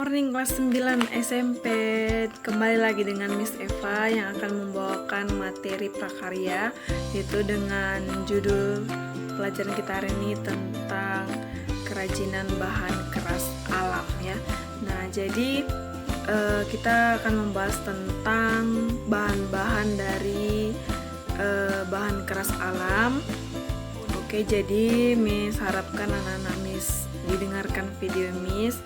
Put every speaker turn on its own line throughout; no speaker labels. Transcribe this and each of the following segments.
Morning kelas 9 SMP. Kembali lagi dengan Miss Eva yang akan membawakan materi prakarya, yaitu dengan judul pelajaran kita hari ini tentang kerajinan bahan keras alam ya. Nah, jadi kita akan membahas tentang bahan-bahan dari bahan keras alam. Oke, jadi Miss harapkan anak-anak Miss didengarkan video Miss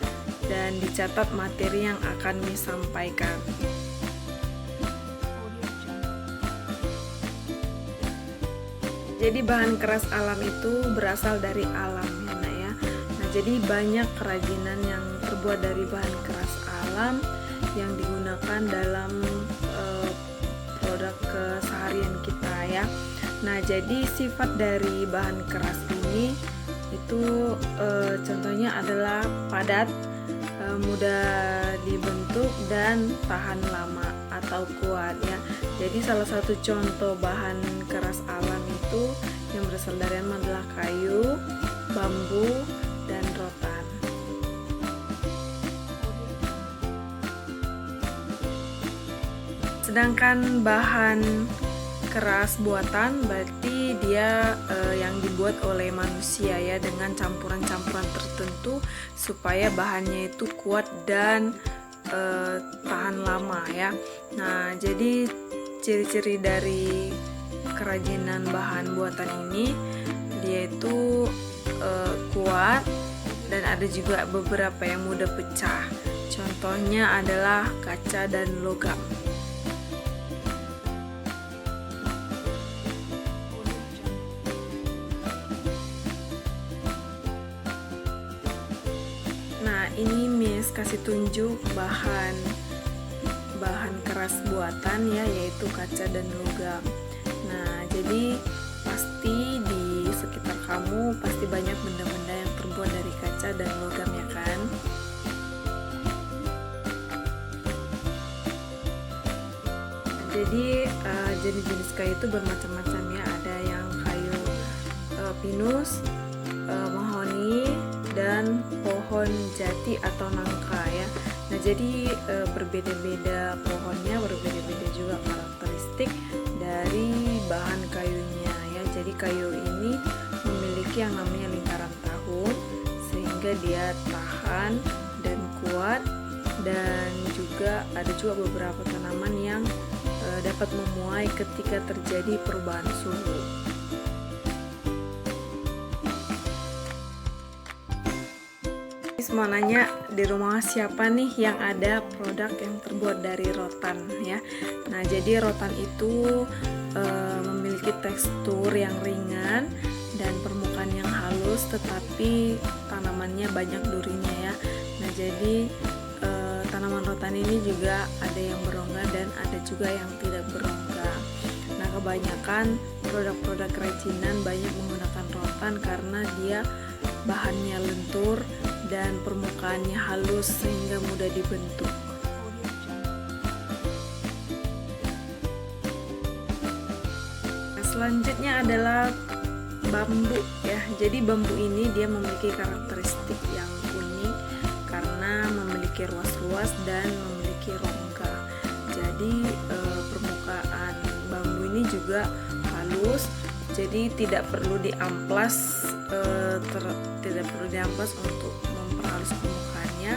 dan dicatat materi yang akan Miss sampaikan. Jadi bahan keras alam itu berasal dari alam ya Nak ya. Nah, jadi banyak kerajinan yang terbuat dari bahan keras alam yang digunakan dalam produk keseharian kita ya. Nah, jadi sifat dari bahan keras ini itu contohnya adalah padat, mudah dibentuk dan tahan lama atau kuat ya. Jadi salah satu contoh bahan keras alam itu yang berasal dari alam adalah kayu, bambu, dan rotan. Sedangkan bahan keras buatan berarti dia yang dibuat oleh manusia ya, dengan campuran-campuran tertentu supaya bahannya itu kuat dan tahan lama ya. Nah, jadi ciri-ciri dari kerajinan bahan buatan ini dia itu kuat dan ada juga beberapa yang mudah pecah. Contohnya adalah kaca dan logam. Nah, ini Miss kasih tunjuk bahan keras buatan ya, yaitu kaca dan logam. Nah, jadi pasti di sekitar kamu pasti banyak benda-benda yang terbuat dari kaca dan logam ya kan? Jadi jenis-jenis kayu itu bermacam-macam ya. Ada yang kayu pinus, mahoni, dan pohon jati atau nangka ya. Nah, jadi berbeda-beda pohonnya, berbeda-beda juga karakteristik dari bahan kayunya ya. Jadi kayu ini memiliki yang namanya lingkaran tahun sehingga dia tahan dan kuat, dan juga ada juga beberapa tanaman yang dapat memuai ketika terjadi perubahan suhu. Mau nanya, di rumah siapa nih yang ada produk yang terbuat dari rotan ya. Nah, jadi rotan itu memiliki tekstur yang ringan dan permukaan yang halus, tetapi tanamannya banyak durinya ya. Nah, jadi tanaman rotan ini juga ada yang berongga dan ada juga yang tidak berongga. Nah, kebanyakan produk-produk kerajinan banyak menggunakan rotan karena dia bahannya lentur dan permukaannya halus sehingga mudah dibentuk. Nah, selanjutnya adalah bambu ya. Jadi bambu ini dia memiliki karakteristik yang unik karena memiliki ruas-ruas dan memiliki rongga. Jadi permukaan bambu ini juga halus, jadi tidak perlu diamplas untuk memperhalus permukaannya,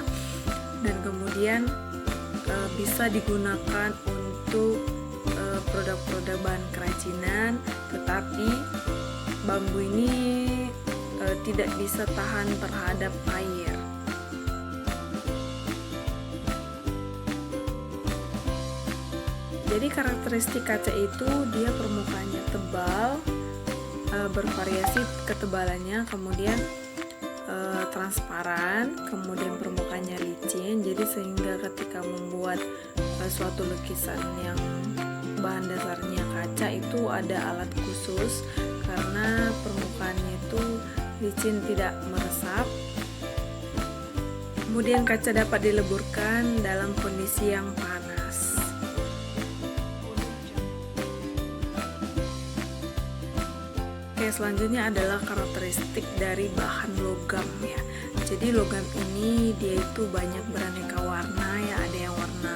dan kemudian bisa digunakan untuk produk-produk bahan kerajinan, tetapi bambu ini tidak bisa tahan terhadap air. Jadi karakteristik kaca itu dia permukaannya tebal, bervariasi ketebalannya, kemudian transparan, kemudian permukaannya licin. Jadi sehingga ketika membuat suatu lukisan yang bahan dasarnya kaca itu ada alat khusus karena permukaannya itu licin, tidak meresap. Kemudian kaca dapat dileburkan dalam kondisi yang panas. Oke, selanjutnya adalah karakteristik dari bahan logam ya. Jadi logam ini dia itu banyak beraneka warna ya, ada yang warna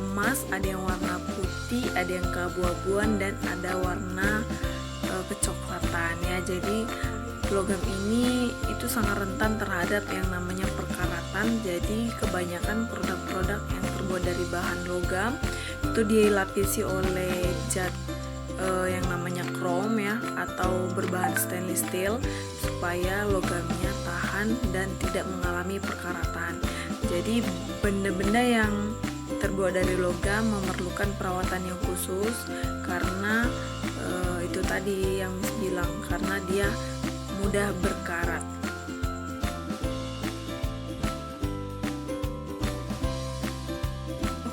emas, ada yang warna putih, ada yang keabu-abuan, dan ada warna kecoklatan ya. Jadi logam ini itu sangat rentan terhadap yang namanya perkaratan. Jadi kebanyakan produk-produk yang terbuat dari bahan logam itu dilapisi oleh zat yang namanya krom ya, atau berbahan stainless steel, supaya logamnya tahan dan tidak mengalami perkaratan. Jadi benda-benda yang terbuat dari logam memerlukan perawatan yang khusus, karena itu tadi yang bilang, karena dia mudah berkarat.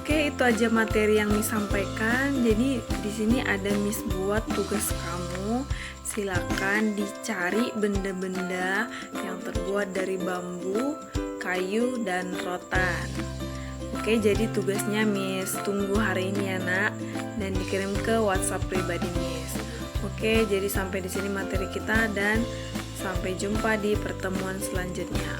Oke, itu aja materi yang Miss sampaikan. Jadi di sini ada Miss buat tugas kamu. Silakan dicari benda-benda yang terbuat dari bambu, kayu, dan rotan. Oke, jadi tugasnya Miss tunggu hari ini ya nak, dan dikirim ke WhatsApp pribadi Miss. Oke, jadi sampai di sini materi kita, dan sampai jumpa di pertemuan selanjutnya.